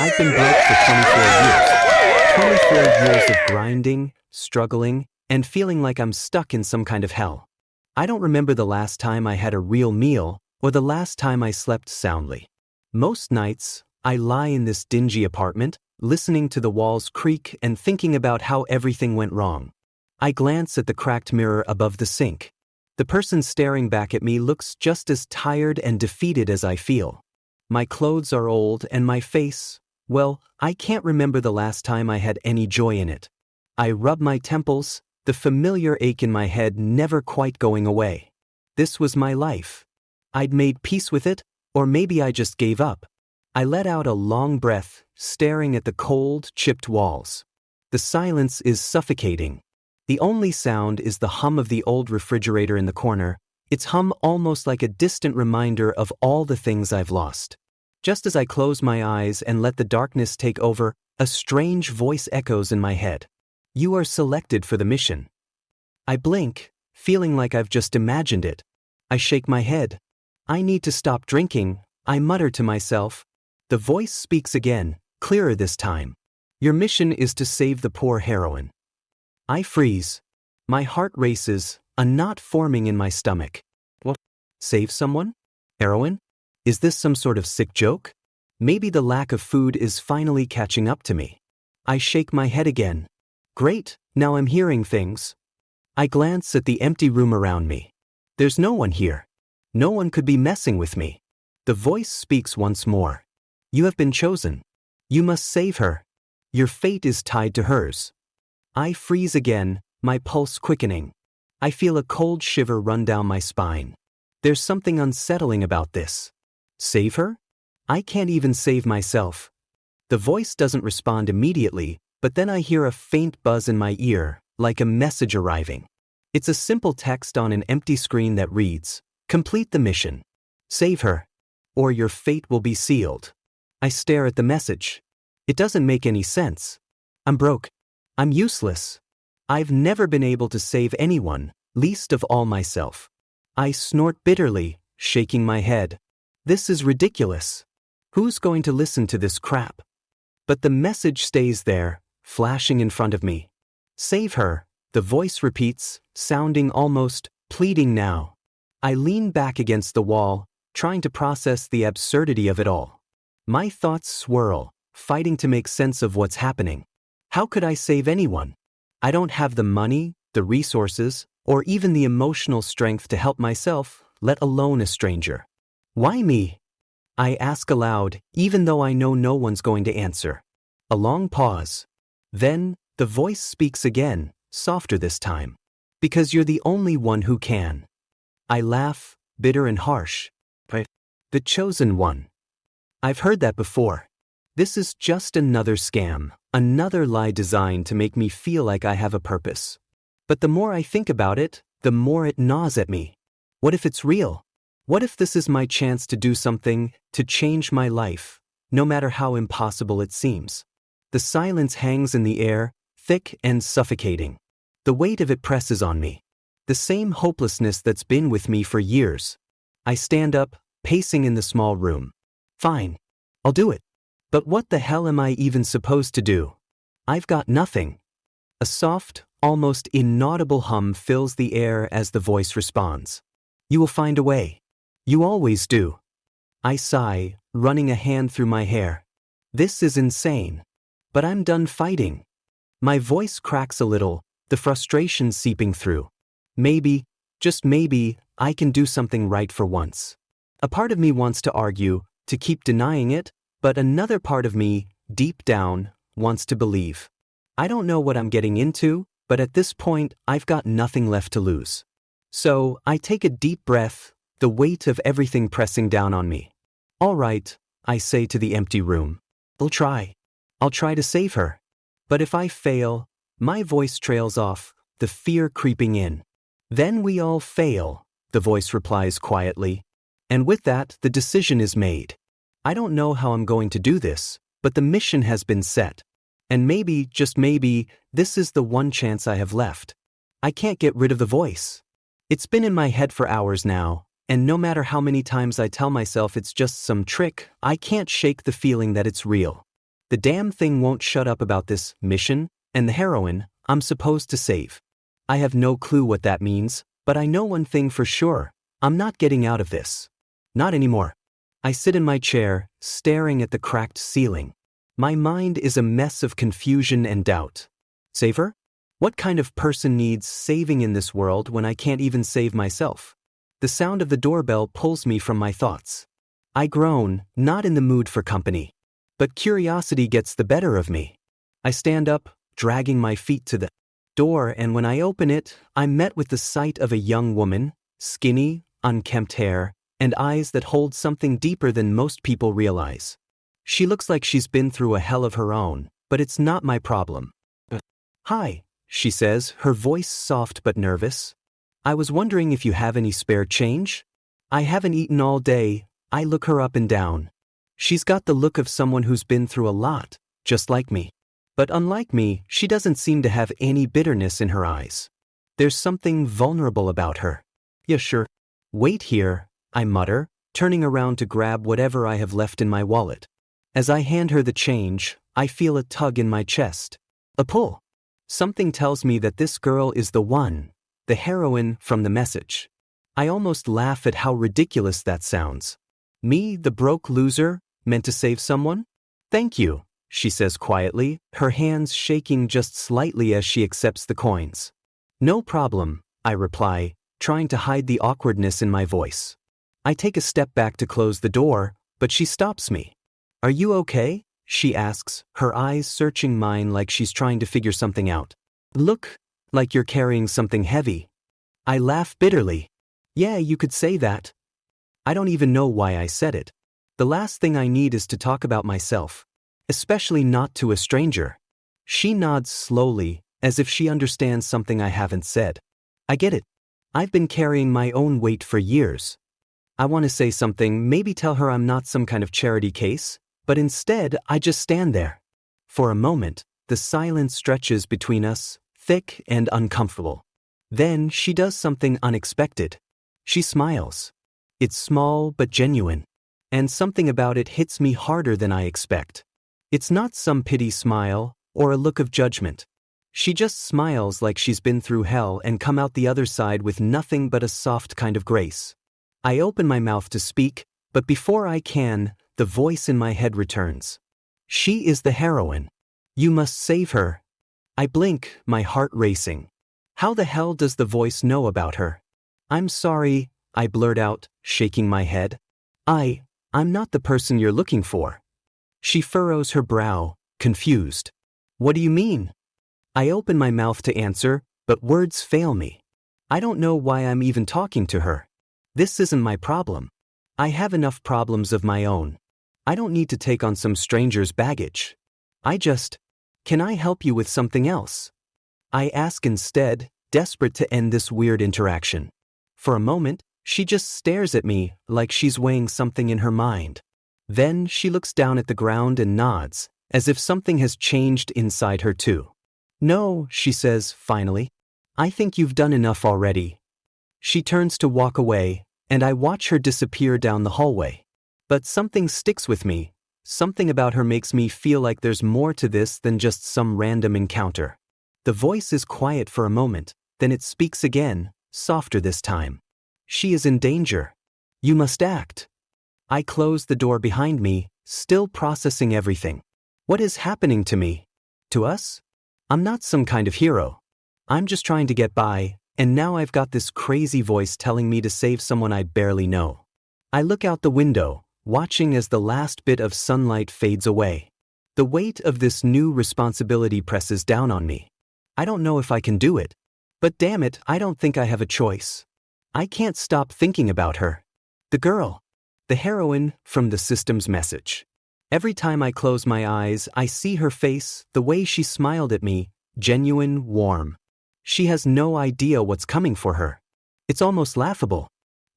I've been broke for 24 years. 24 years of grinding, struggling, and feeling like I'm stuck in some kind of hell. I don't remember the last time I had a real meal or the last time I slept soundly. Most nights, I lie in this dingy apartment, listening to the walls creak and thinking about how everything went wrong. I glance at the cracked mirror above the sink. The person staring back at me looks just as tired and defeated as I feel. My clothes are old and my face, well, I can't remember the last time I had any joy in it. I rub my temples, the familiar ache in my head never quite going away. This was my life. I'd made peace with it, or maybe I just gave up. I let out a long breath, staring at the cold, chipped walls. The silence is suffocating. The only sound is the hum of the old refrigerator in the corner, its hum almost like a distant reminder of all the things I've lost. Just as I close my eyes and let the darkness take over, a strange voice echoes in my head. You are selected for the mission. I blink, feeling like I've just imagined it. I shake my head. I need to stop drinking, I mutter to myself. The voice speaks again, clearer this time. Your mission is to save the poor heroine. I freeze. My heart races, a knot forming in my stomach. What? Save someone? Heroine? Is this some sort of sick joke? Maybe the lack of food is finally catching up to me. I shake my head again. Great, now I'm hearing things. I glance at the empty room around me. There's no one here. No one could be messing with me. The voice speaks once more. You have been chosen. You must save her. Your fate is tied to hers. I freeze again, my pulse quickening. I feel a cold shiver run down my spine. There's something unsettling about this. Save her? I can't even save myself. The voice doesn't respond immediately, but then I hear a faint buzz in my ear, like a message arriving. It's a simple text on an empty screen that reads, "Complete the mission. Save her, or your fate will be sealed." I stare at the message. It doesn't make any sense. I'm broke. I'm useless. I've never been able to save anyone, least of all myself. I snort bitterly, shaking my head. This is ridiculous. Who's going to listen to this crap? But the message stays there, flashing in front of me. Save her, the voice repeats, sounding almost pleading now. I lean back against the wall, trying to process the absurdity of it all. My thoughts swirl, fighting to make sense of what's happening. How could I save anyone? I don't have the money, the resources, or even the emotional strength to help myself, let alone a stranger. Why me? I ask aloud, even though I know no one's going to answer. A long pause. Then, the voice speaks again, softer this time. Because you're the only one who can. I laugh, bitter and harsh. But the chosen one. I've heard that before. This is just another scam, another lie designed to make me feel like I have a purpose. But the more I think about it, the more it gnaws at me. What if it's real? What if this is my chance to do something, to change my life, no matter how impossible it seems? The silence hangs in the air, thick and suffocating. The weight of it presses on me. The same hopelessness that's been with me for years. I stand up, pacing in the small room. Fine. I'll do it. But what the hell am I even supposed to do? I've got nothing. A soft, almost inaudible hum fills the air as the voice responds. You will find a way. You always do. I sigh, running a hand through my hair. This is insane. But I'm done fighting. My voice cracks a little, the frustration seeping through. Maybe, just maybe, I can do something right for once. A part of me wants to argue, to keep denying it, but another part of me, deep down, wants to believe. I don't know what I'm getting into, but at this point, I've got nothing left to lose. So, I take a deep breath, the weight of everything pressing down on me. All right, I say to the empty room. I'll try. I'll try to save her. But if I fail, my voice trails off, the fear creeping in. Then we all fail, the voice replies quietly. And with that, the decision is made. I don't know how I'm going to do this, but the mission has been set. And maybe, just maybe, this is the one chance I have left. I can't get rid of the voice. It's been in my head for hours now, and no matter how many times I tell myself it's just some trick, I can't shake the feeling that it's real. The damn thing won't shut up about this mission and the heroine I'm supposed to save. I have no clue what that means, but I know one thing for sure. I'm not getting out of this. Not anymore. I sit in my chair, staring at the cracked ceiling. My mind is a mess of confusion and doubt. Save her? What kind of person needs saving in this world when I can't even save myself? The sound of the doorbell pulls me from my thoughts. I groan, not in the mood for company. But curiosity gets the better of me. I stand up, dragging my feet to the door, and when I open it, I'm met with the sight of a young woman, skinny, unkempt hair, and eyes that hold something deeper than most people realize. She looks like she's been through a hell of her own, but it's not my problem. Hi, she says, her voice soft but nervous. I was wondering if you have any spare change? I haven't eaten all day. I look her up and down. She's got the look of someone who's been through a lot, just like me. But unlike me, she doesn't seem to have any bitterness in her eyes. There's something vulnerable about her. Yeah, sure. Wait here, I mutter, turning around to grab whatever I have left in my wallet. As I hand her the change, I feel a tug in my chest. A pull. Something tells me that this girl is the one, the heroine from the message. I almost laugh at how ridiculous that sounds. Me, the broke loser, meant to save someone? Thank you, she says quietly, her hands shaking just slightly as she accepts the coins. No problem, I reply, trying to hide the awkwardness in my voice. I take a step back to close the door, but she stops me. Are you okay? She asks, her eyes searching mine like she's trying to figure something out. Look like you're carrying something heavy. I laugh bitterly. Yeah, you could say that. I don't even know why I said it. The last thing I need is to talk about myself, especially not to a stranger. She nods slowly, as if she understands something I haven't said. I get it. I've been carrying my own weight for years. I want to say something, maybe tell her I'm not some kind of charity case, but instead I just stand there. For a moment, the silence stretches between us, thick and uncomfortable. Then she does something unexpected. She smiles. It's small but genuine, and something about it hits me harder than I expect. It's not some pity smile or a look of judgment. She just smiles like she's been through hell and come out the other side with nothing but a soft kind of grace. I open my mouth to speak, but before I can, the voice in my head returns. She is the heroine. You must save her. I blink, my heart racing. How the hell does the voice know about her? I'm sorry, I blurt out, shaking my head. I'm not the person you're looking for. She furrows her brow, confused. What do you mean? I open my mouth to answer, but words fail me. I don't know why I'm even talking to her. This isn't my problem. I have enough problems of my own. I don't need to take on some stranger's baggage. Can I help you with something else? I ask instead, desperate to end this weird interaction. For a moment, she just stares at me like she's weighing something in her mind. Then she looks down at the ground and nods, as if something has changed inside her too. No, she says, finally. I think you've done enough already. She turns to walk away, and I watch her disappear down the hallway. But something sticks with me. Something about her makes me feel like there's more to this than just some random encounter. The voice is quiet for a moment, then it speaks again, softer this time. She is in danger. You must act. I close the door behind me, still processing everything. What is happening to me? To us? I'm not some kind of hero. I'm just trying to get by, and now I've got this crazy voice telling me to save someone I barely know. I look out the window, watching as the last bit of sunlight fades away. The weight of this new responsibility presses down on me. I don't know if I can do it, but damn it, I don't think I have a choice. I can't stop thinking about her. The girl. The heroine from the system's message. Every time I close my eyes, I see her face, the way she smiled at me, genuine, warm. She has no idea what's coming for her. It's almost laughable.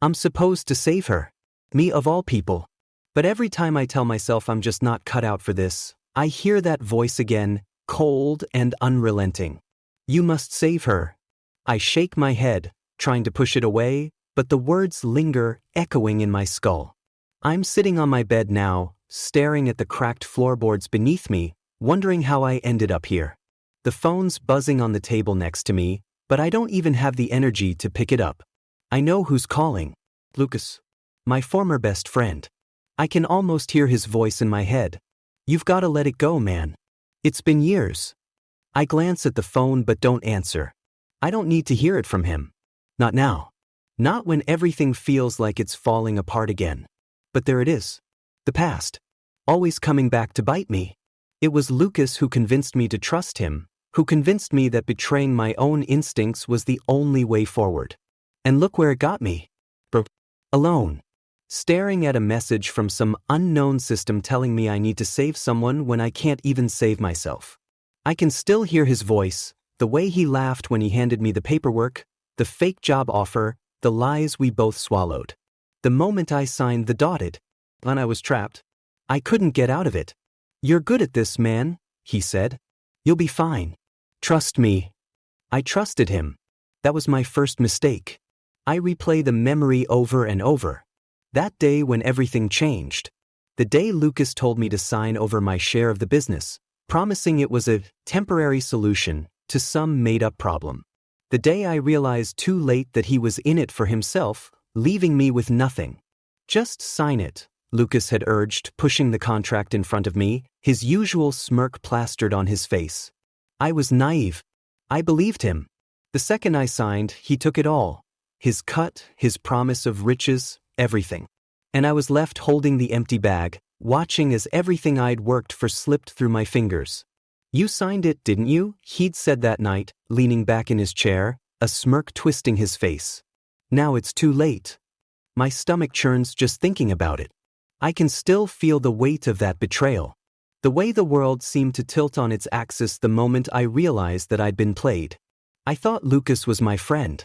I'm supposed to save her. Me of all people. But every time I tell myself I'm just not cut out for this, I hear that voice again, cold and unrelenting. You must save her. I shake my head, trying to push it away, but the words linger, echoing in my skull. I'm sitting on my bed now, staring at the cracked floorboards beneath me, wondering how I ended up here. The phone's buzzing on the table next to me, but I don't even have the energy to pick it up. I know who's calling. Lucas. My former best friend. I can almost hear his voice in my head. You've gotta let it go, man. It's been years. I glance at the phone but don't answer. I don't need to hear it from him. Not now. Not when everything feels like it's falling apart again. But there it is. The past. Always coming back to bite me. It was Lucas who convinced me to trust him, who convinced me that betraying my own instincts was the only way forward. And look where it got me. Alone. Staring at a message from some unknown system telling me I need to save someone when I can't even save myself. I can still hear his voice, the way he laughed when he handed me the paperwork, the fake job offer, the lies we both swallowed. The moment I signed the dotted line, I was trapped. I couldn't get out of it. You're good at this, man, he said. You'll be fine. Trust me. I trusted him. That was my first mistake. I replay the memory over and over. That day when everything changed. The day Lucas told me to sign over my share of the business, promising it was a temporary solution to some made-up problem. The day I realized too late that he was in it for himself, leaving me with nothing. Just sign it, Lucas had urged, pushing the contract in front of me, his usual smirk plastered on his face. I was naive. I believed him. The second I signed, he took it all. His cut, his promise of riches, everything. And I was left holding the empty bag, watching as everything I'd worked for slipped through my fingers. You signed it, didn't you? He'd said that night, leaning back in his chair, a smirk twisting his face. Now it's too late. My stomach churns just thinking about it. I can still feel the weight of that betrayal. The way the world seemed to tilt on its axis the moment I realized that I'd been played. I thought Lucas was my friend.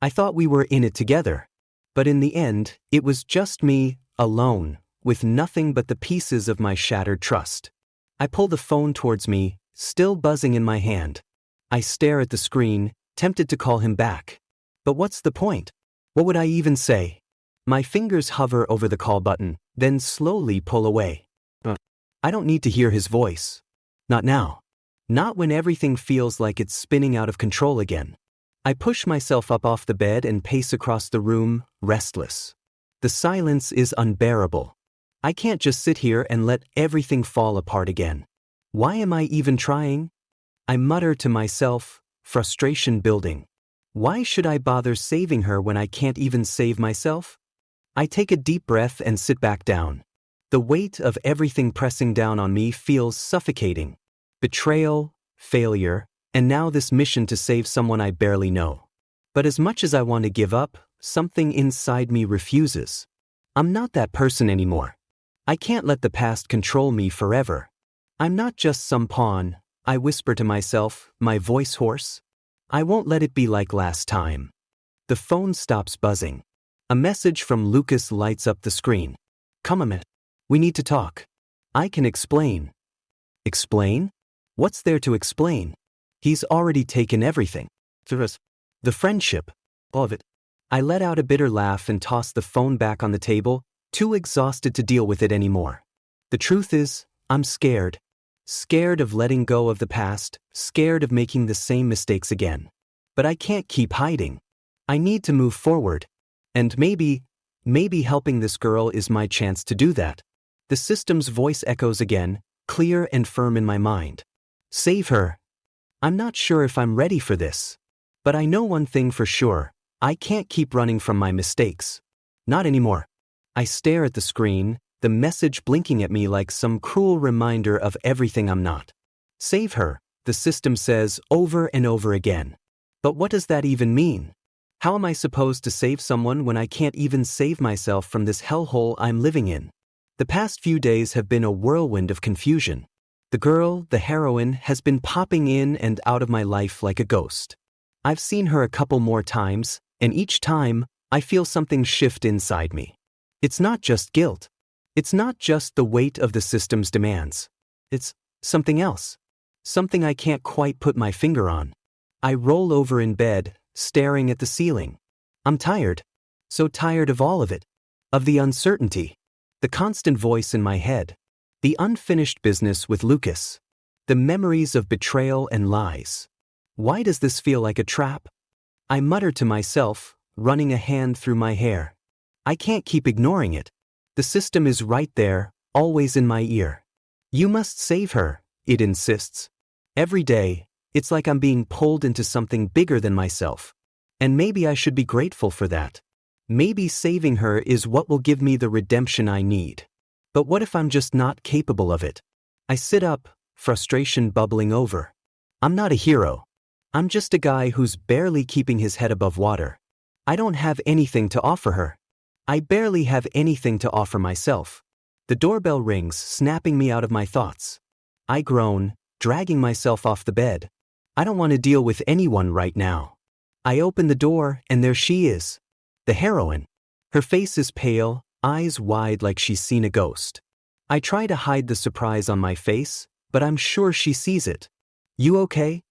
I thought we were in it together. But in the end, it was just me, alone, with nothing but the pieces of my shattered trust. I pull the phone towards me, still buzzing in my hand. I stare at the screen, tempted to call him back. But what's the point? What would I even say? My fingers hover over the call button, then slowly pull away. I don't need to hear his voice. Not now. Not when everything feels like it's spinning out of control again. I push myself up off the bed and pace across the room, restless. The silence is unbearable. I can't just sit here and let everything fall apart again. Why am I even trying? I mutter to myself, frustration building. Why should I bother saving her when I can't even save myself? I take a deep breath and sit back down. The weight of everything pressing down on me feels suffocating. Betrayal, failure, and now this mission to save someone I barely know. But as much as I want to give up, something inside me refuses. I'm not that person anymore. I can't let the past control me forever. I'm not just some pawn, I whisper to myself, my voice hoarse. I won't let it be like last time. The phone stops buzzing. A message from Lucas lights up the screen. Come a minute. We need to talk. I can explain. Explain? What's there to explain? He's already taken everything. The friendship. All of it. I let out a bitter laugh and tossed the phone back on the table, too exhausted to deal with it anymore. The truth is, I'm scared. Scared of letting go of the past, scared of making the same mistakes again. But I can't keep hiding. I need to move forward. And maybe helping this girl is my chance to do that. The system's voice echoes again, clear and firm in my mind. Save her. I'm not sure if I'm ready for this. But I know one thing for sure. I can't keep running from my mistakes. Not anymore. I stare at the screen, the message blinking at me like some cruel reminder of everything I'm not. Save her, the system says over and over again. But what does that even mean? How am I supposed to save someone when I can't even save myself from this hellhole I'm living in? The past few days have been a whirlwind of confusion. The girl, the heroine, has been popping in and out of my life like a ghost. I've seen her a couple more times, and each time, I feel something shift inside me. It's not just guilt. It's not just the weight of the system's demands. It's something else. Something I can't quite put my finger on. I roll over in bed, staring at the ceiling. I'm tired. So tired of all of it. Of the uncertainty. The constant voice in my head. The unfinished business with Lucas. The memories of betrayal and lies. Why does this feel like a trap? I mutter to myself, running a hand through my hair. I can't keep ignoring it. The system is right there, always in my ear. You must save her, it insists. Every day, it's like I'm being pulled into something bigger than myself. And maybe I should be grateful for that. Maybe saving her is what will give me the redemption I need. But what if I'm just not capable of it? I sit up, frustration bubbling over. I'm not a hero. I'm just a guy who's barely keeping his head above water. I don't have anything to offer her. I barely have anything to offer myself. The doorbell rings, snapping me out of my thoughts. I groan, dragging myself off the bed. I don't want to deal with anyone right now. I open the door, and there she is. The heroine. Her face is pale, eyes wide like she's seen a ghost. I try to hide the surprise on my face, but I'm sure she sees it. You okay?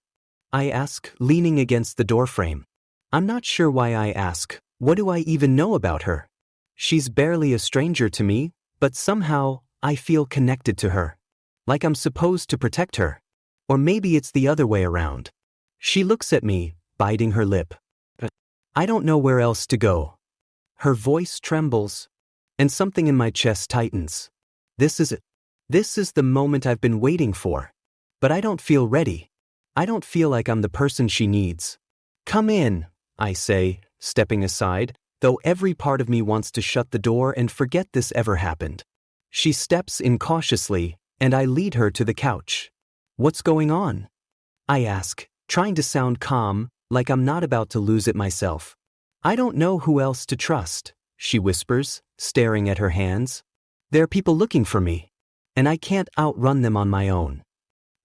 I ask, leaning against the doorframe. I'm not sure why I ask. What do I even know about her? She's barely a stranger to me, but somehow, I feel connected to her. Like I'm supposed to protect her. Or maybe it's the other way around. She looks at me, biting her lip. I don't know where else to go. Her voice trembles, and something in my chest tightens. This is it. This is the moment I've been waiting for. But I don't feel ready. I don't feel like I'm the person she needs. Come in, I say, stepping aside, though every part of me wants to shut the door and forget this ever happened. She steps in cautiously, and I lead her to the couch. What's going on? I ask, trying to sound calm, like I'm not about to lose it myself. I don't know who else to trust, she whispers, staring at her hands. There are people looking for me, and I can't outrun them on my own.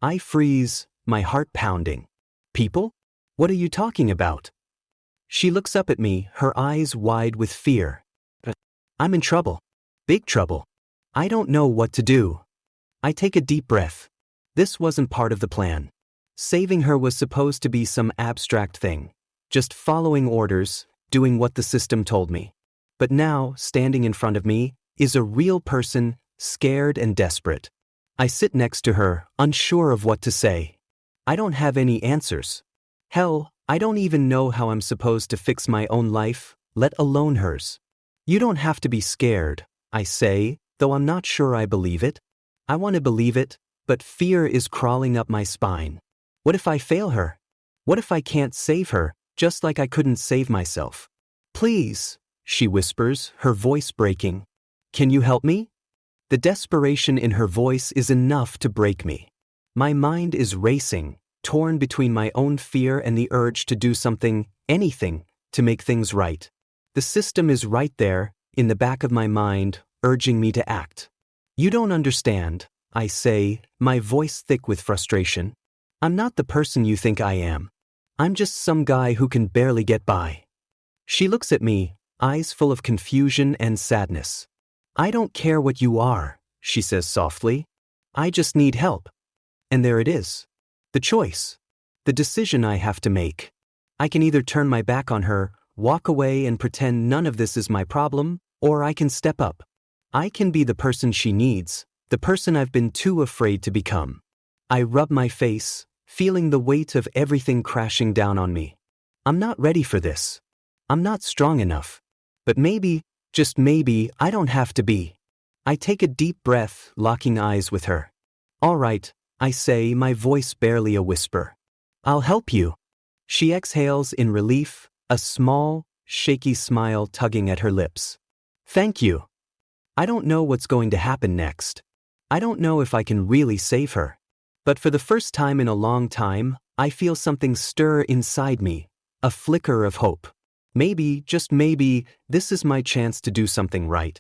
I freeze, my heart pounding. People? What are you talking about? She looks up at me, her eyes wide with fear. I'm in trouble. Big trouble. I don't know what to do. I take a deep breath. This wasn't part of the plan. Saving her was supposed to be some abstract thing. Just following orders, doing what the system told me. But now, standing in front of me, is a real person, scared and desperate. I sit next to her, unsure of what to say. I don't have any answers. Hell, I don't even know how I'm supposed to fix my own life, let alone hers. You don't have to be scared, I say, though I'm not sure I believe it. I want to believe it, but fear is crawling up my spine. What if I fail her? What if I can't save her, just like I couldn't save myself? Please, she whispers, her voice breaking. Can you help me? The desperation in her voice is enough to break me. My mind is racing, torn between my own fear and the urge to do something, anything, to make things right. The system is right there, in the back of my mind, urging me to act. You don't understand, I say, my voice thick with frustration. I'm not the person you think I am. I'm just some guy who can barely get by. She looks at me, eyes full of confusion and sadness. I don't care what you are, she says softly. I just need help. And there it is. The choice. The decision I have to make. I can either turn my back on her, walk away and pretend none of this is my problem, or I can step up. I can be the person she needs, the person I've been too afraid to become. I rub my face, feeling the weight of everything crashing down on me. I'm not ready for this. I'm not strong enough. But maybe, just maybe, I don't have to be. I take a deep breath, locking eyes with her. All right, I say, my voice barely a whisper. I'll help you. She exhales in relief, a small, shaky smile tugging at her lips. Thank you. I don't know what's going to happen next. I don't know if I can really save her. But for the first time in a long time, I feel something stir inside me, a flicker of hope. Maybe, just maybe, this is my chance to do something right.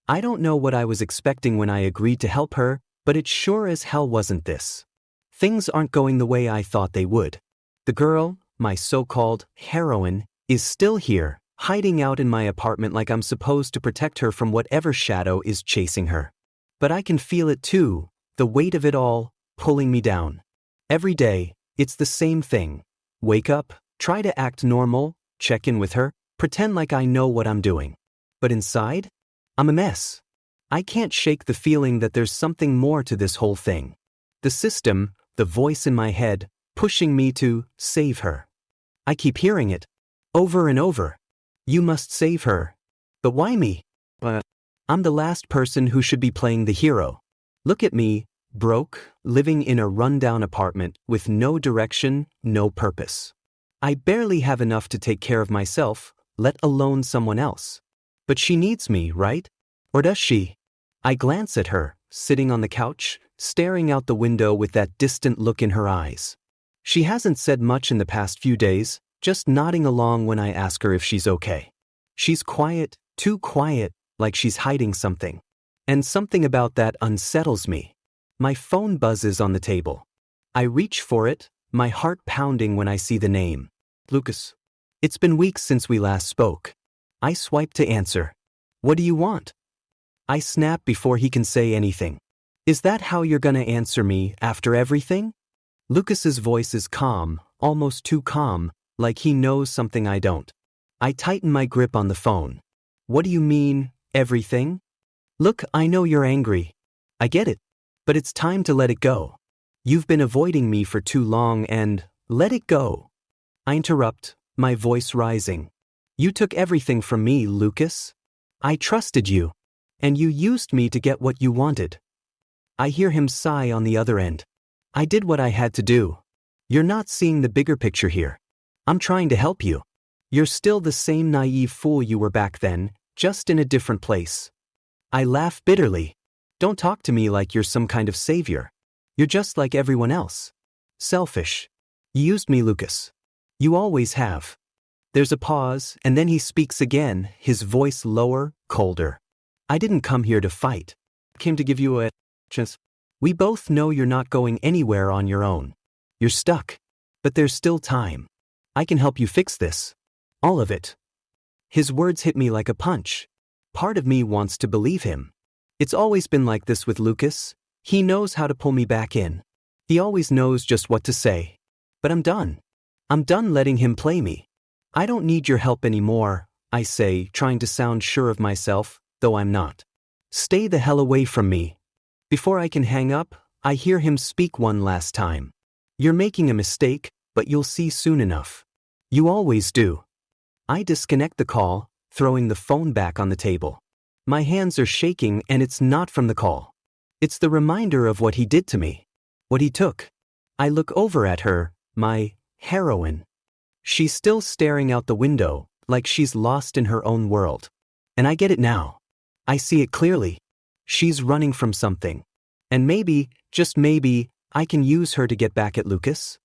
I don't know what I was expecting when I agreed to help her, but it sure as hell wasn't this. Things aren't going the way I thought they would. The girl, my so-called heroine, is still here, hiding out in my apartment like I'm supposed to protect her from whatever shadow is chasing her. But I can feel it too, the weight of it all, pulling me down. Every day, it's the same thing. Wake up, try to act normal, check in with her, pretend like I know what I'm doing. But inside, I'm a mess. I can't shake the feeling that there's something more to this whole thing. The system, the voice in my head, pushing me to save her. I keep hearing it. Over and over. You must save her. But why me? I'm the last person who should be playing the hero. Look at me, broke, living in a rundown apartment with no direction, no purpose. I barely have enough to take care of myself, let alone someone else. But she needs me, right? Or does she? I glance at her, sitting on the couch, staring out the window with that distant look in her eyes. She hasn't said much in the past few days, just nodding along when I ask her if she's okay. She's quiet, too quiet, like she's hiding something. And something about that unsettles me. My phone buzzes on the table. I reach for it, my heart pounding when I see the name. Lucas. It's been weeks since we last spoke. I swipe to answer. What do you want? I snap before he can say anything. Is that how you're gonna answer me after everything? Lucas's voice is calm, almost too calm, like he knows something I don't. I tighten my grip on the phone. What do you mean, everything? Look, I know you're angry. I get it. But it's time to let it go. You've been avoiding me for too long and let it go. I interrupt, my voice rising. You took everything from me, Lucas. I trusted you. And you used me to get what you wanted. I hear him sigh on the other end. I did what I had to do. You're not seeing the bigger picture here. I'm trying to help you. You're still the same naive fool you were back then, just in a different place. I laugh bitterly. Don't talk to me like you're some kind of savior. You're just like everyone else. Selfish. You used me, Lucas. You always have. There's a pause, and then he speaks again, his voice lower, colder. I didn't come here to fight. I came to give you a chance. We both know you're not going anywhere on your own. You're stuck. But there's still time. I can help you fix this. All of it. His words hit me like a punch. Part of me wants to believe him. It's always been like this with Lucas. He knows how to pull me back in. He always knows just what to say. But I'm done. I'm done letting him play me. I don't need your help anymore, I say, trying to sound sure of myself, though I'm not. Stay the hell away from me. Before I can hang up, I hear him speak one last time. You're making a mistake, but you'll see soon enough. You always do. I disconnect the call, throwing the phone back on the table. My hands are shaking and it's not from the call. It's the reminder of what he did to me. What he took. I look over at her, my heroine. She's still staring out the window, like she's lost in her own world. And I get it now. I see it clearly. She's running from something. And maybe, just maybe, I can use her to get back at Lucas.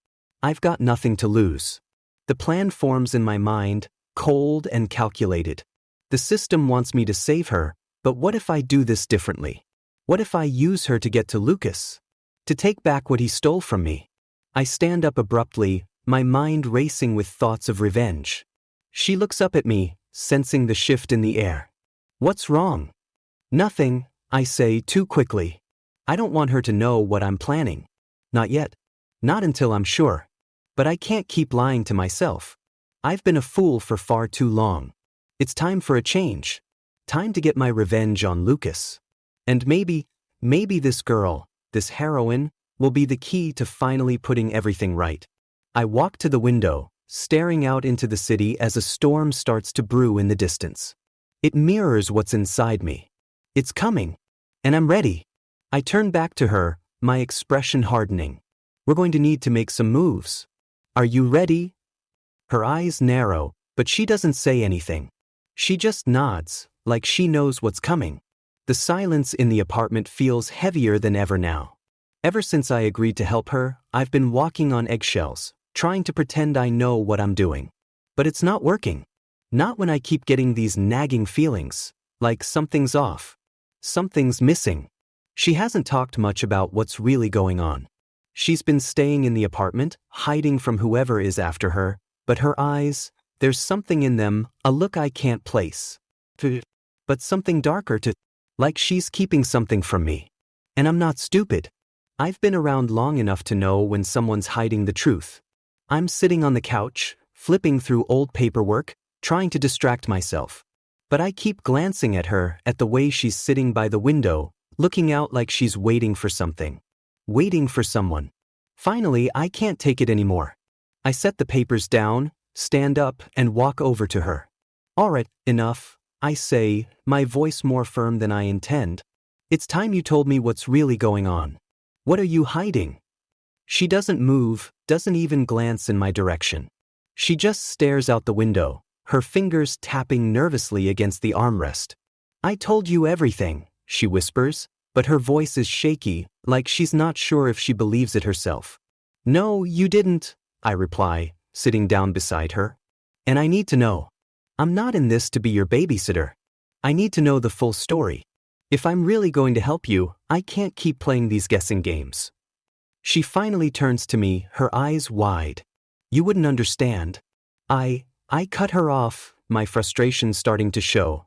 I've got nothing to lose. The plan forms in my mind, cold and calculated. The system wants me to save her, but what if I do this differently? What if I use her to get to Lucas? To take back what he stole from me? I stand up abruptly, my mind racing with thoughts of revenge. She looks up at me, sensing the shift in the air. What's wrong? Nothing, I say too quickly. I don't want her to know what I'm planning. Not yet. Not until I'm sure. But I can't keep lying to myself. I've been a fool for far too long. It's time for a change. Time to get my revenge on Lucas. And maybe this girl, this heroine, will be the key to finally putting everything right. I walk to the window, staring out into the city as a storm starts to brew in the distance. It mirrors what's inside me. It's coming. And I'm ready. I turn back to her, my expression hardening. We're going to need to make some moves. Are you ready? Her eyes narrow, but she doesn't say anything. She just nods, like she knows what's coming. The silence in the apartment feels heavier than ever now. Ever since I agreed to help her, I've been walking on eggshells, trying to pretend I know what I'm doing. But it's not working. Not when I keep getting these nagging feelings, like something's off. Something's missing. She hasn't talked much about what's really going on. She's been staying in the apartment, hiding from whoever is after her, but her eyes, there's something in them, a look I can't place. But something darker to, like she's keeping something from me. And I'm not stupid. I've been around long enough to know when someone's hiding the truth. I'm sitting on the couch, flipping through old paperwork, trying to distract myself. But I keep glancing at her, at the way she's sitting by the window, looking out like she's waiting for something. Waiting for someone. Finally, I can't take it anymore. I set the papers down, stand up, and walk over to her. All right, enough, I say, my voice more firm than I intend. It's time you told me what's really going on. What are you hiding? She doesn't move, doesn't even glance in my direction. She just stares out the window, her fingers tapping nervously against the armrest. I told you everything, she whispers, but her voice is shaky, like she's not sure if she believes it herself. No, you didn't, I reply, sitting down beside her. And I need to know. I'm not in this to be your babysitter. I need to know the full story. If I'm really going to help you, I can't keep playing these guessing games. She finally turns to me, her eyes wide. You wouldn't understand. I cut her off, my frustration starting to show.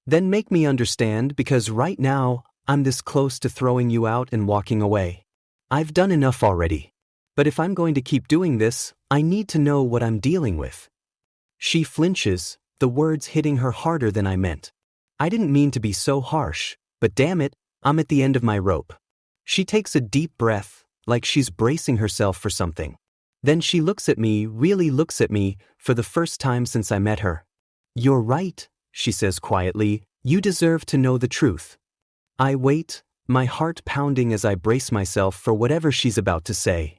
Then make me understand, because right now, I'm this close to throwing you out and walking away. I've done enough already. But if I'm going to keep doing this, I need to know what I'm dealing with. She flinches, the words hitting her harder than I meant. I didn't mean to be so harsh, but damn it, I'm at the end of my rope. She takes a deep breath, like she's bracing herself for something. Then she looks at me, really looks at me, for the first time since I met her. You're right, she says quietly, you deserve to know the truth. I wait, my heart pounding as I brace myself for whatever she's about to say.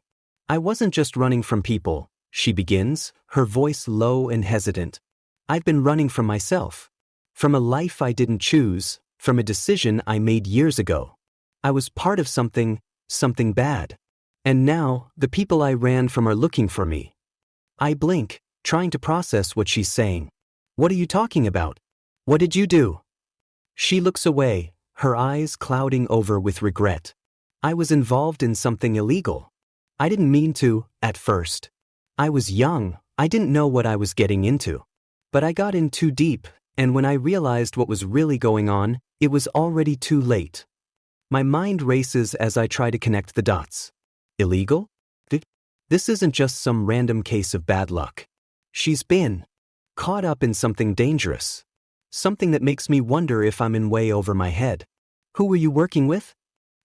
I wasn't just running from people, she begins, her voice low and hesitant. I've been running from myself. From a life I didn't choose, from a decision I made years ago. I was part of something bad. And now, the people I ran from are looking for me. I blink, trying to process what she's saying. What are you talking about? What did you do? She looks away, her eyes clouding over with regret. I was involved in something illegal. I didn't mean to, at first. I was young, I didn't know what I was getting into. But I got in too deep, and when I realized what was really going on, it was already too late. My mind races as I try to connect the dots. Illegal? This isn't just some random case of bad luck. She's been caught up in something dangerous. Something that makes me wonder if I'm in way over my head. Who were you working with?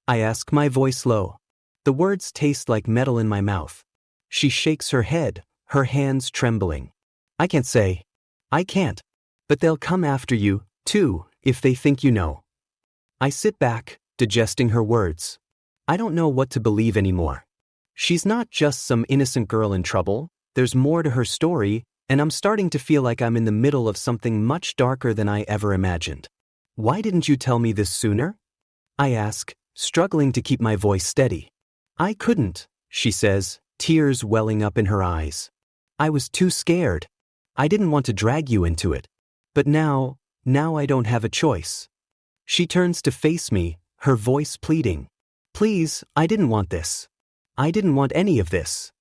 I ask, my voice low. The words taste like metal in my mouth. She shakes her head, her hands trembling. I can't say. I can't. But they'll come after you, too, if they think you know. I sit back, digesting her words. I don't know what to believe anymore. She's not just some innocent girl in trouble, there's more to her story, and I'm starting to feel like I'm in the middle of something much darker than I ever imagined. Why didn't you tell me this sooner? I ask, struggling to keep my voice steady. I couldn't, she says, tears welling up in her eyes. I was too scared. I didn't want to drag you into it. But now I don't have a choice. She turns to face me, her voice pleading. Please, I didn't want this. I didn't want any of this.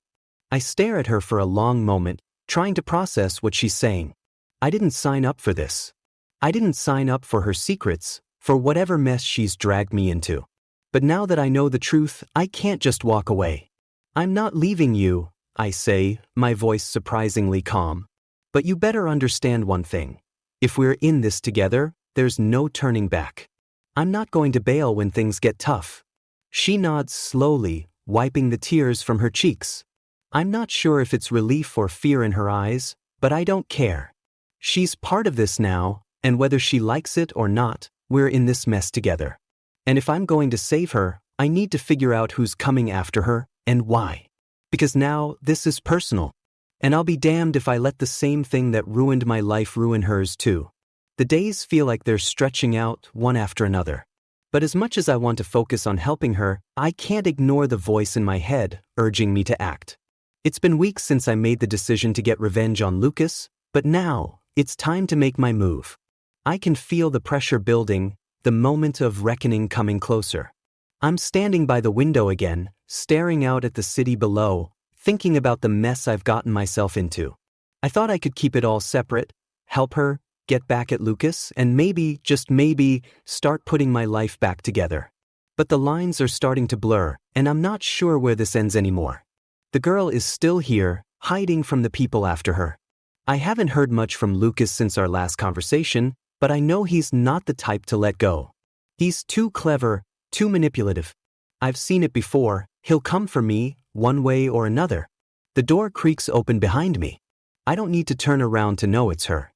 I stare at her for a long moment, trying to process what she's saying. I didn't sign up for this. I didn't sign up for her secrets, for whatever mess she's dragged me into. But now that I know the truth, I can't just walk away. I'm not leaving you, I say, my voice surprisingly calm. But you better understand one thing. If we're in this together, there's no turning back. I'm not going to bail when things get tough. She nods slowly, wiping the tears from her cheeks. I'm not sure if it's relief or fear in her eyes, but I don't care. She's part of this now, and whether she likes it or not, we're in this mess together. And if I'm going to save her, I need to figure out who's coming after her, and why. Because now, this is personal. And I'll be damned if I let the same thing that ruined my life ruin hers too. The days feel like they're stretching out, one after another. But as much as I want to focus on helping her, I can't ignore the voice in my head, urging me to act. It's been weeks since I made the decision to get revenge on Lucas, but now, it's time to make my move. I can feel the pressure building, the moment of reckoning coming closer. I'm standing by the window again, staring out at the city below, thinking about the mess I've gotten myself into. I thought I could keep it all separate, help her, get back at Lucas, and maybe, just maybe, start putting my life back together. But the lines are starting to blur, and I'm not sure where this ends anymore. The girl is still here, hiding from the people after her. I haven't heard much from Lucas since our last conversation, but I know he's not the type to let go. He's too clever, too manipulative. I've seen it before. He'll come for me, one way or another. The door creaks open behind me. I don't need to turn around to know it's her.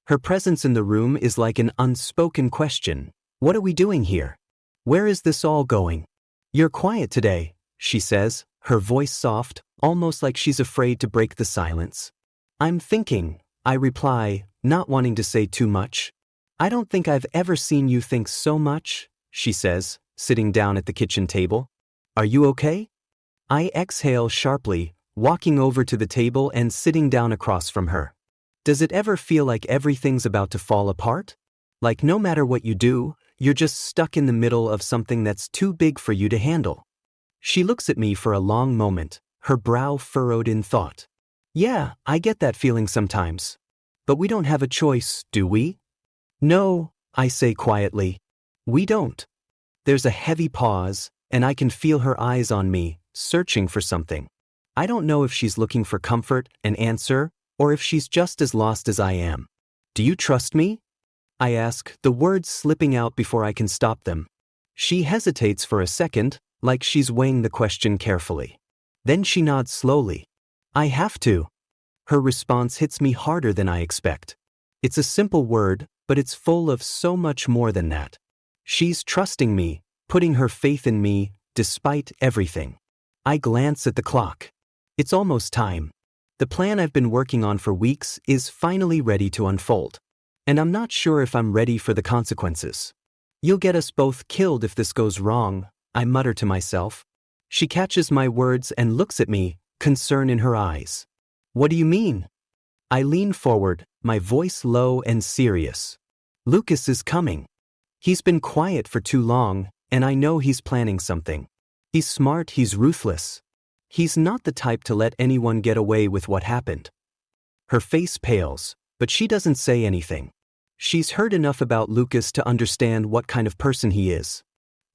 Her presence in the room is like an unspoken question. What are we doing here? Where is this all going? You're quiet today, she says, her voice soft, almost like she's afraid to break the silence. I'm thinking, I reply, not wanting to say too much. I don't think I've ever seen you think so much, she says, sitting down at the kitchen table. Are you okay? I exhale sharply, walking over to the table and sitting down across from her. Does it ever feel like everything's about to fall apart? Like no matter what you do, you're just stuck in the middle of something that's too big for you to handle. She looks at me for a long moment, her brow furrowed in thought. Yeah, I get that feeling sometimes. But we don't have a choice, do we? No, I say quietly. We don't. There's a heavy pause, and I can feel her eyes on me, searching for something. I don't know if she's looking for comfort, an answer, or if she's just as lost as I am. Do you trust me? I ask, the words slipping out before I can stop them. She hesitates for a second, like she's weighing the question carefully. Then she nods slowly. I have to. Her response hits me harder than I expect. It's a simple word, but it's full of so much more than that. She's trusting me, putting her faith in me, despite everything. I glance at the clock. It's almost time. The plan I've been working on for weeks is finally ready to unfold. And I'm not sure if I'm ready for the consequences. You'll get us both killed if this goes wrong, I mutter to myself. She catches my words and looks at me, concern in her eyes. What do you mean? I lean forward, my voice low and serious. Lucas is coming. He's been quiet for too long, and I know he's planning something. He's smart, he's ruthless. He's not the type to let anyone get away with what happened. Her face pales, but she doesn't say anything. She's heard enough about Lucas to understand what kind of person he is.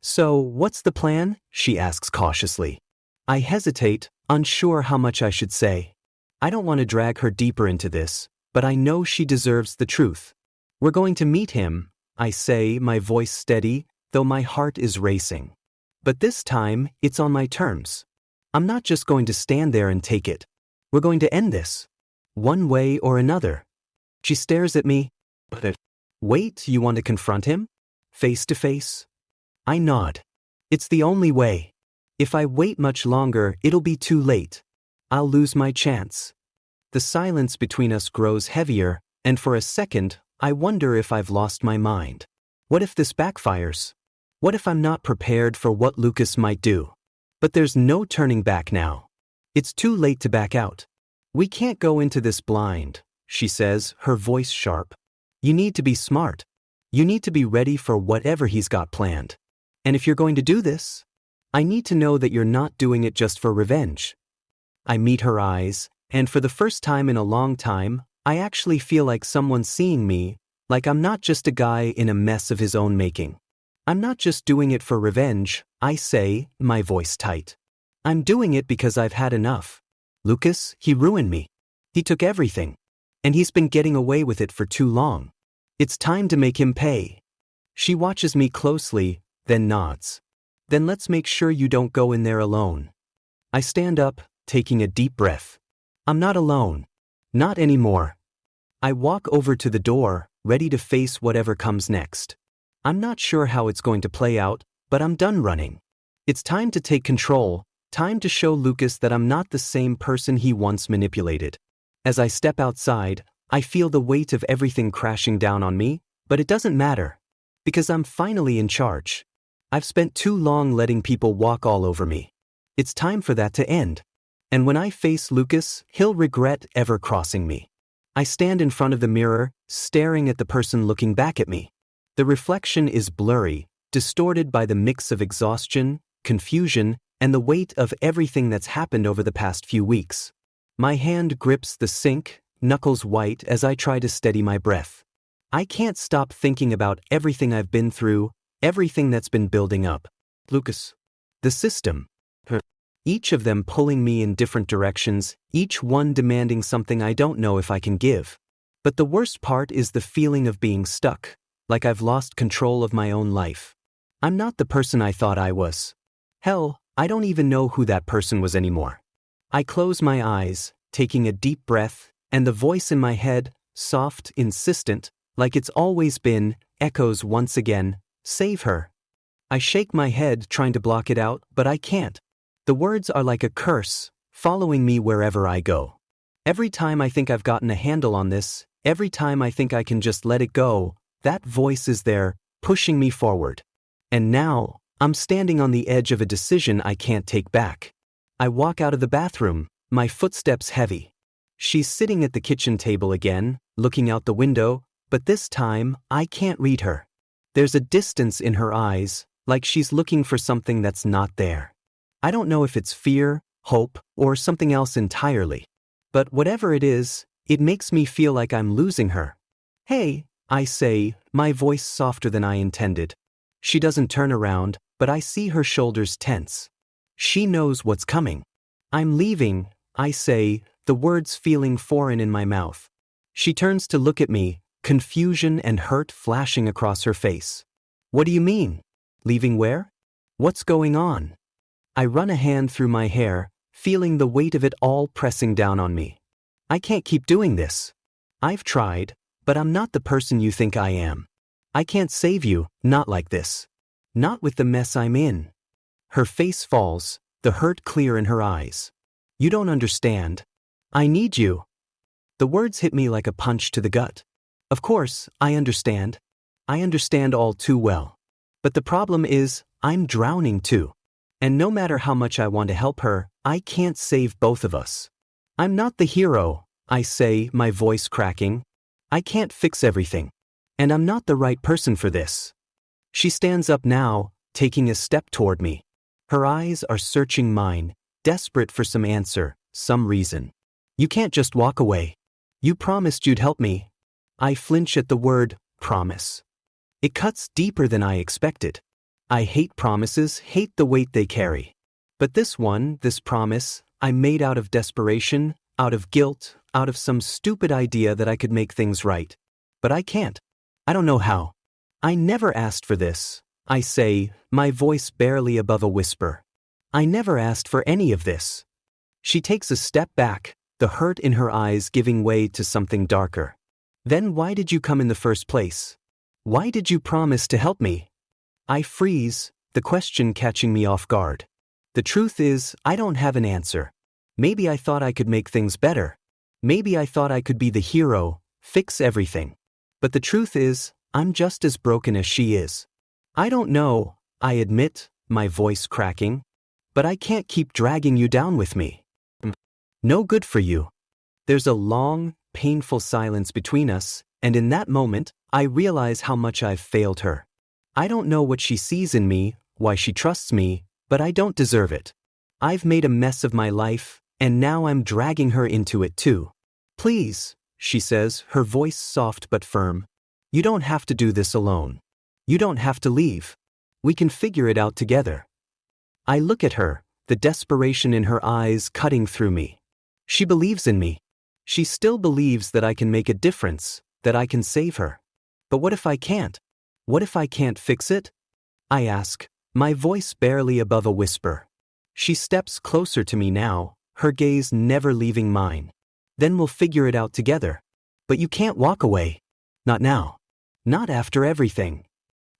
So, what's the plan? She asks cautiously. I hesitate, unsure how much I should say. I don't want to drag her deeper into this, but I know she deserves the truth. We're going to meet him, I say, my voice steady, though my heart is racing. But this time, it's on my terms. I'm not just going to stand there and take it. We're going to end this. One way or another. She stares at me. Wait, you want to confront him? Face to face? I nod. It's the only way. If I wait much longer, it'll be too late. I'll lose my chance. The silence between us grows heavier, and for a second, I wonder if I've lost my mind. What if this backfires? What if I'm not prepared for what Lucas might do? But there's no turning back now. It's too late to back out. We can't go into this blind, she says, her voice sharp. You need to be smart. You need to be ready for whatever he's got planned. And if you're going to do this, I need to know that you're not doing it just for revenge. I meet her eyes, and for the first time in a long time, I actually feel like someone's seeing me, like I'm not just a guy in a mess of his own making. I'm not just doing it for revenge, I say, my voice tight. I'm doing it because I've had enough. Lucas, he ruined me. He took everything. And he's been getting away with it for too long. It's time to make him pay. She watches me closely, then nods. Then let's make sure you don't go in there alone. I stand up, taking a deep breath. I'm not alone. Not anymore. I walk over to the door, ready to face whatever comes next. I'm not sure how it's going to play out, but I'm done running. It's time to take control, time to show Lucas that I'm not the same person he once manipulated. As I step outside, I feel the weight of everything crashing down on me, but it doesn't matter. Because I'm finally in charge. I've spent too long letting people walk all over me. It's time for that to end. And when I face Lucas, he'll regret ever crossing me. I stand in front of the mirror, staring at the person looking back at me. The reflection is blurry, distorted by the mix of exhaustion, confusion, and the weight of everything that's happened over the past few weeks. My hand grips the sink, knuckles white as I try to steady my breath. I can't stop thinking about everything I've been through, everything that's been building up. Lucas. The system. Her. Each of them pulling me in different directions, each one demanding something I don't know if I can give. But the worst part is the feeling of being stuck, like I've lost control of my own life. I'm not the person I thought I was. Hell, I don't even know who that person was anymore. I close my eyes, taking a deep breath, and the voice in my head, soft, insistent, like it's always been, echoes once again, "Save her." I shake my head trying to block it out, but I can't. The words are like a curse, following me wherever I go. Every time I think I've gotten a handle on this, every time I think I can just let it go, that voice is there, pushing me forward. And now, I'm standing on the edge of a decision I can't take back. I walk out of the bathroom, my footsteps heavy. She's sitting at the kitchen table again, looking out the window, but this time, I can't read her. There's a distance in her eyes, like she's looking for something that's not there. I don't know if it's fear, hope, or something else entirely. But whatever it is, it makes me feel like I'm losing her. "Hey," I say, my voice softer than I intended. She doesn't turn around, but I see her shoulders tense. She knows what's coming. "I'm leaving," I say, the words feeling foreign in my mouth. She turns to look at me, confusion and hurt flashing across her face. "What do you mean? Leaving where? What's going on?" I run a hand through my hair, feeling the weight of it all pressing down on me. "I can't keep doing this. I've tried, but I'm not the person you think I am. I can't save you, not like this. Not with the mess I'm in." Her face falls, the hurt clear in her eyes. "You don't understand. I need you." The words hit me like a punch to the gut. Of course, I understand. I understand all too well. But the problem is, I'm drowning too. And no matter how much I want to help her, I can't save both of us. "I'm not the hero," I say, my voice cracking. "I can't fix everything. And I'm not the right person for this." She stands up now, taking a step toward me. Her eyes are searching mine, desperate for some answer, some reason. "You can't just walk away. You promised you'd help me." I flinch at the word, promise. It cuts deeper than I expected. I hate promises, hate the weight they carry. But this one, this promise, I made out of desperation, out of guilt, out of some stupid idea that I could make things right. But I can't. I don't know how. "I never asked for this," I say, my voice barely above a whisper. "I never asked for any of this." She takes a step back, the hurt in her eyes giving way to something darker. "Then why did you come in the first place? Why did you promise to help me?" I freeze, the question catching me off guard. The truth is, I don't have an answer. Maybe I thought I could make things better. Maybe I thought I could be the hero, fix everything. But the truth is, I'm just as broken as she is. "I don't know," I admit, my voice cracking. "But I can't keep dragging you down with me. No good for you." There's a long, painful silence between us, and in that moment, I realize how much I've failed her. I don't know what she sees in me, why she trusts me, but I don't deserve it. I've made a mess of my life, and now I'm dragging her into it too. "Please," she says, her voice soft but firm. "You don't have to do this alone. You don't have to leave. We can figure it out together." I look at her, the desperation in her eyes cutting through me. She believes in me. She still believes that I can make a difference, that I can save her. But what if I can't? What if I can't fix it? I ask, my voice barely above a whisper. She steps closer to me now, her gaze never leaving mine. "Then we'll figure it out together. But you can't walk away. Not now. Not after everything."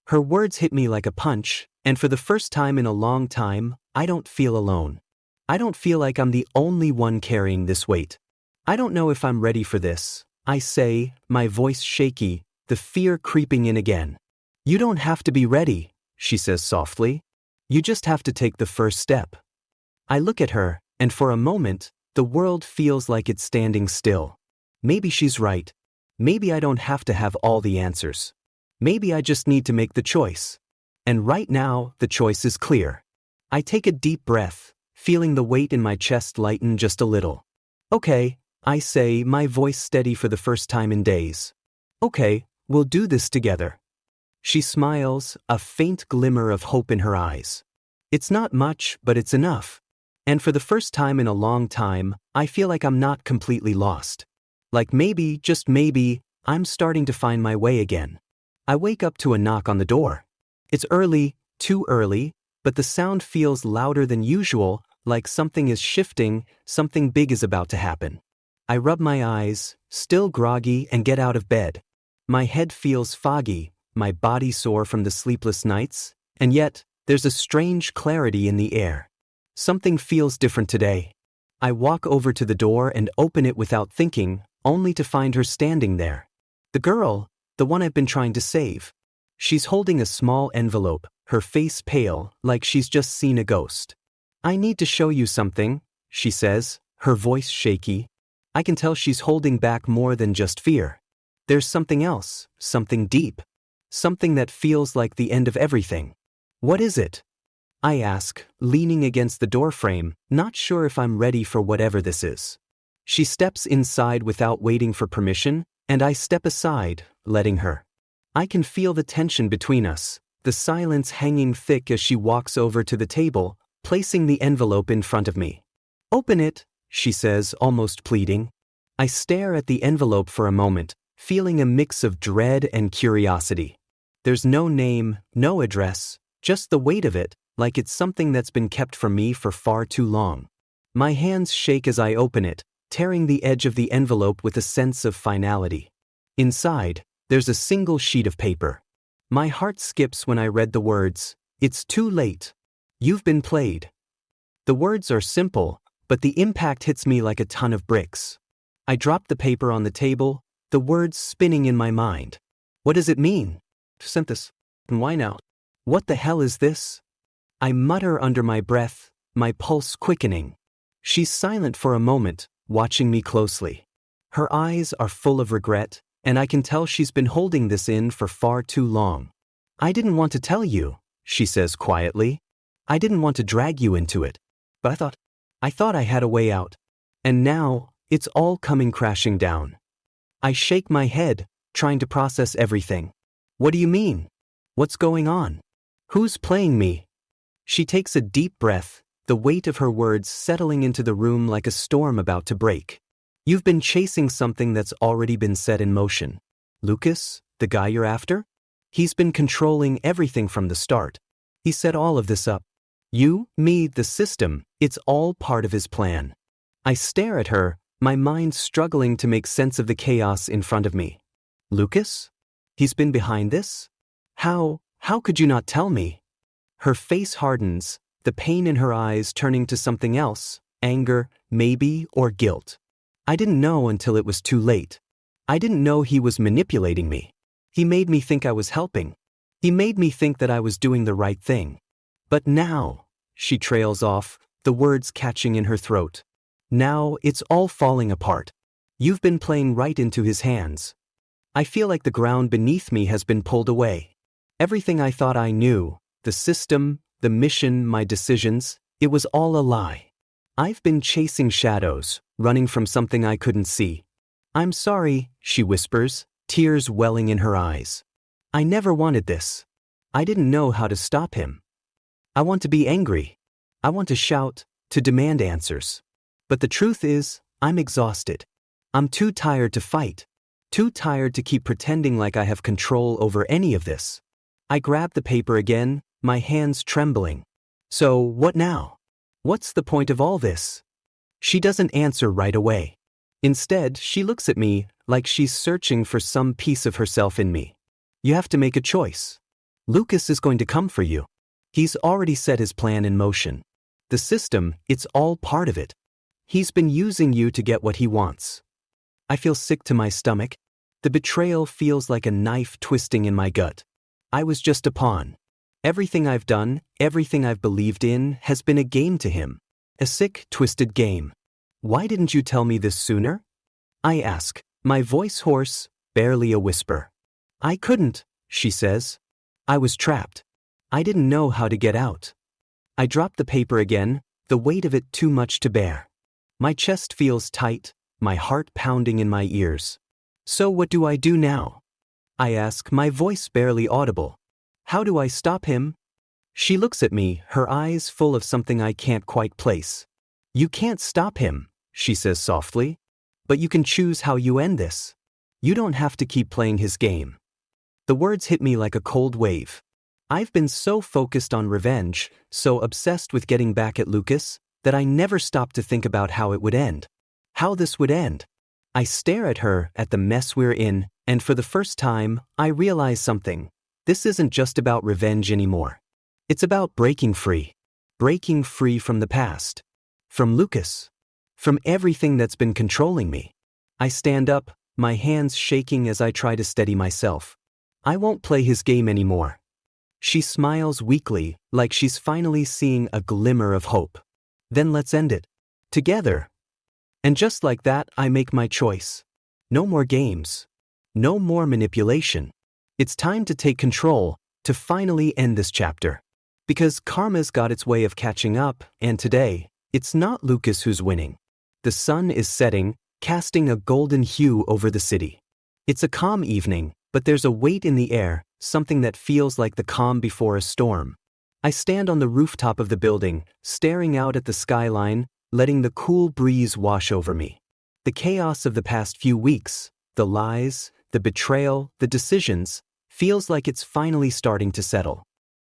Her words hit me like a punch, and for the first time in a long time, I don't feel alone. I don't feel like I'm the only one carrying this weight. "I don't know if I'm ready for this," I say, my voice shaky, the fear creeping in again. "You don't have to be ready," she says softly. "You just have to take the first step." I look at her, and for a moment, the world feels like it's standing still. Maybe she's right. Maybe I don't have to have all the answers. Maybe I just need to make the choice. And right now, the choice is clear. I take a deep breath, feeling the weight in my chest lighten just a little. "Okay," I say, my voice steady for the first time in days. "Okay, we'll do this together." She smiles, a faint glimmer of hope in her eyes. It's not much, but it's enough. And for the first time in a long time, I feel like I'm not completely lost. Like maybe, just maybe, I'm starting to find my way again. I wake up to a knock on the door. It's early, too early, but the sound feels louder than usual, like something is shifting, something big is about to happen. I rub my eyes, still groggy, and get out of bed. My head feels foggy, my body sore from the sleepless nights, and yet, there's a strange clarity in the air. Something feels different today. I walk over to the door and open it without thinking, only to find her standing there. The girl, the one I've been trying to save. She's holding a small envelope, her face pale, like she's just seen a ghost. "I need to show you something," she says, her voice shaky. I can tell she's holding back more than just fear. There's something else, something deep. Something that feels like the end of everything. "What is it?" I ask, leaning against the doorframe, not sure if I'm ready for whatever this is. She steps inside without waiting for permission, and I step aside, letting her. I can feel the tension between us, the silence hanging thick as she walks over to the table, placing the envelope in front of me. "Open it," she says, almost pleading. I stare at the envelope for a moment, feeling a mix of dread and curiosity. There's no name, no address, just the weight of it, like it's something that's been kept from me for far too long. My hands shake as I open it, tearing the edge of the envelope with a sense of finality. Inside, there's a single sheet of paper. My heart skips when I read the words, "It's too late. You've been played." The words are simple, but the impact hits me like a ton of bricks. I drop the paper on the table, the words spinning in my mind. What does it mean? Sent this. And why now? What the hell is this? I mutter under my breath, my pulse quickening. She's silent for a moment, watching me closely. Her eyes are full of regret, and I can tell she's been holding this in for far too long. "I didn't want to tell you," she says quietly. "I didn't want to drag you into it. But I thought I had a way out. And now, it's all coming crashing down." I shake my head, trying to process everything. "What do you mean? What's going on? Who's playing me?" She takes a deep breath, the weight of her words settling into the room like a storm about to break. "You've been chasing something that's already been set in motion. Lucas, the guy you're after? He's been controlling everything from the start. He set all of this up. You, me, the system, it's all part of his plan." I stare at her, my mind struggling to make sense of the chaos in front of me. "Lucas? He's been behind this? How could you not tell me?" Her face hardens, the pain in her eyes turning to something else, anger, maybe, or guilt. "I didn't know until it was too late. I didn't know he was manipulating me. He made me think I was helping. He made me think that I was doing the right thing. But now," she trails off, the words catching in her throat. "Now it's all falling apart. You've been playing right into his hands." I feel like the ground beneath me has been pulled away. Everything I thought I knew, the system, the mission, my decisions, it was all a lie. I've been chasing shadows, running from something I couldn't see. "I'm sorry," she whispers, tears welling in her eyes. "I never wanted this. I didn't know how to stop him. I want to be angry. I want to shout, to demand answers. But the truth is, I'm exhausted. I'm too tired to fight. Too tired to keep pretending like I have control over any of this." I grab the paper again, my hands trembling. "So, what now? What's the point of all this?" She doesn't answer right away. Instead, she looks at me like she's searching for some piece of herself in me. "You have to make a choice. Lucas is going to come for you. He's already set his plan in motion. The system, it's all part of it. He's been using you to get what he wants." I feel sick to my stomach. The betrayal feels like a knife twisting in my gut. I was just a pawn. Everything I've done, everything I've believed in, has been a game to him. A sick, twisted game. "Why didn't you tell me this sooner?" I ask, my voice hoarse, barely a whisper. "I couldn't," she says. "I was trapped. I didn't know how to get out." I drop the paper again, the weight of it too much to bear. My chest feels tight, my heart pounding in my ears. "So what do I do now?" I ask, my voice barely audible. "How do I stop him?" She looks at me, her eyes full of something I can't quite place. "You can't stop him," she says softly. "But you can choose how you end this. You don't have to keep playing his game." The words hit me like a cold wave. I've been so focused on revenge, so obsessed with getting back at Lucas, that I never stopped to think about how it would end. How this would end. I stare at her, at the mess we're in, and for the first time, I realize something. This isn't just about revenge anymore. It's about breaking free. Breaking free from the past. From Lucas. From everything that's been controlling me. I stand up, my hands shaking as I try to steady myself. I won't play his game anymore. She smiles weakly, like she's finally seeing a glimmer of hope. Then let's end it. Together. And just like that, I make my choice. No more games. No more manipulation. It's time to take control, to finally end this chapter. Because karma's got its way of catching up, and today, it's not Lucas who's winning. The sun is setting, casting a golden hue over the city. It's a calm evening, but there's a weight in the air, something that feels like the calm before a storm. I stand on the rooftop of the building, staring out at the skyline, letting the cool breeze wash over me. The chaos of the past few weeks, the lies, the betrayal, the decisions, feels like it's finally starting to settle.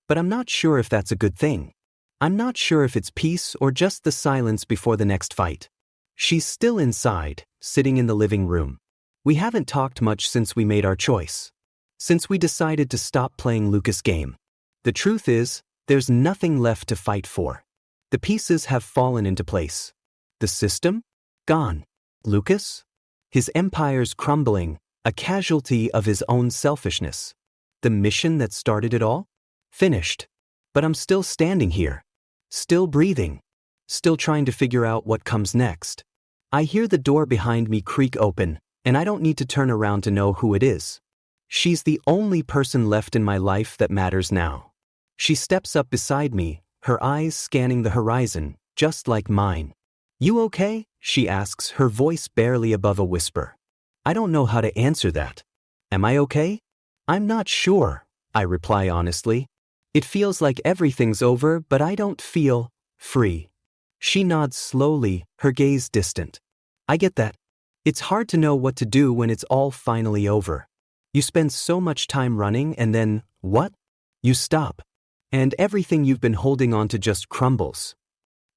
But I'm not sure if that's a good thing. I'm not sure if it's peace or just the silence before the next fight. She's still inside, sitting in the living room. We haven't talked much since we made our choice. Since we decided to stop playing Lucas' game. The truth is, there's nothing left to fight for. The pieces have fallen into place. The system? Gone. Lucas? His empire's crumbling, a casualty of his own selfishness. The mission that started it all? Finished. But I'm still standing here. Still breathing. Still trying to figure out what comes next. I hear the door behind me creak open, and I don't need to turn around to know who it is. She's the only person left in my life that matters now. She steps up beside me, her eyes scanning the horizon, just like mine. "You okay?" she asks, her voice barely above a whisper. I don't know how to answer that. Am I okay? I'm not sure, I reply honestly. It feels like everything's over, but I don't feel free. She nods slowly, her gaze distant. I get that. It's hard to know what to do when it's all finally over. You spend so much time running and then, what? You stop. And everything you've been holding on to just crumbles.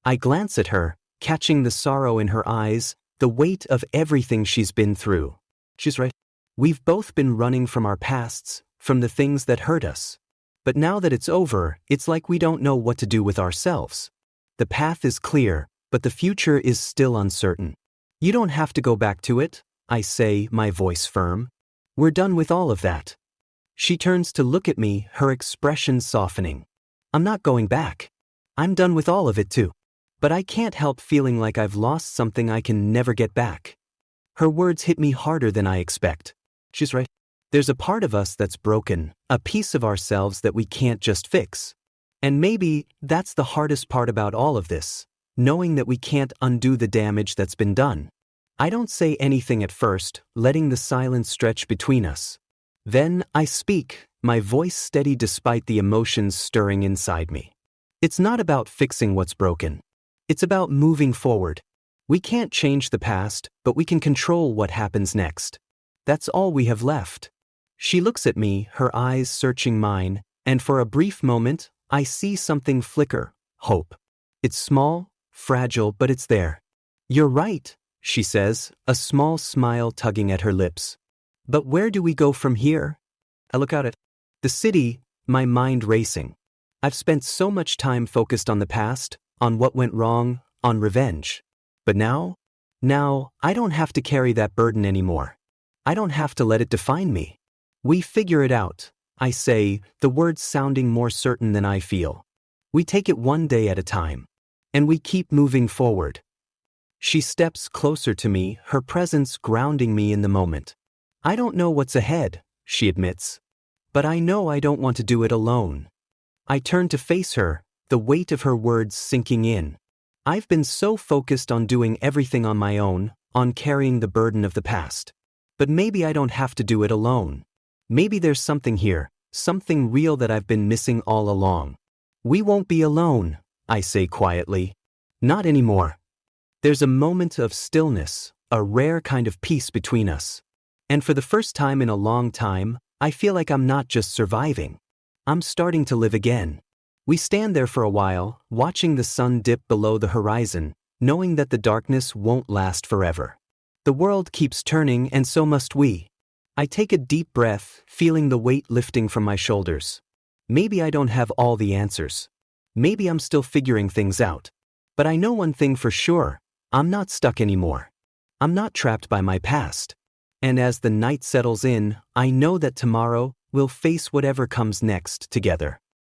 I glance at her, catching the sorrow in her eyes, the weight of everything she's been through. She's right. We've both been running from our pasts, from the things that hurt us. But now that it's over, it's like we don't know what to do with ourselves. The path is clear, but the future is still uncertain. You don't have to go back to it, I say, my voice firm. We're done with all of that. She turns to look at me, her expression softening. I'm not going back. I'm done with all of it too. But I can't help feeling like I've lost something I can never get back. Her words hit me harder than I expect. She's right. There's a part of us that's broken, a piece of ourselves that we can't just fix. And maybe that's the hardest part about all of this, knowing that we can't undo the damage that's been done. I don't say anything at first, letting the silence stretch between us. Then I speak, my voice steady despite the emotions stirring inside me. It's not about fixing what's broken. It's about moving forward. We can't change the past, but we can control what happens next. That's all we have left. She looks at me, her eyes searching mine, and for a brief moment, I see something flicker, hope. It's small, fragile, but it's there. You're right, she says, a small smile tugging at her lips. But where do we go from here? I look out at the city, my mind racing. I've spent so much time focused on the past, on what went wrong, on revenge. But now, I don't have to carry that burden anymore. I don't have to let it define me. We figure it out, I say, the words sounding more certain than I feel. We take it one day at a time. And we keep moving forward. She steps closer to me, her presence grounding me in the moment. I don't know what's ahead, she admits. But I know I don't want to do it alone. I turn to face her, the weight of her words sinking in. I've been so focused on doing everything on my own, on carrying the burden of the past. But maybe I don't have to do it alone. Maybe there's something here, something real that I've been missing all along. We won't be alone, I say quietly. Not anymore. There's a moment of stillness, a rare kind of peace between us. And for the first time in a long time, I feel like I'm not just surviving. I'm starting to live again. We stand there for a while, watching the sun dip below the horizon, knowing that the darkness won't last forever. The world keeps turning and so must we. I take a deep breath, feeling the weight lifting from my shoulders. Maybe I don't have all the answers. Maybe I'm still figuring things out. But I know one thing for sure, I'm not stuck anymore. I'm not trapped by my past. And as the night settles in, I know that tomorrow we'll face whatever comes next together.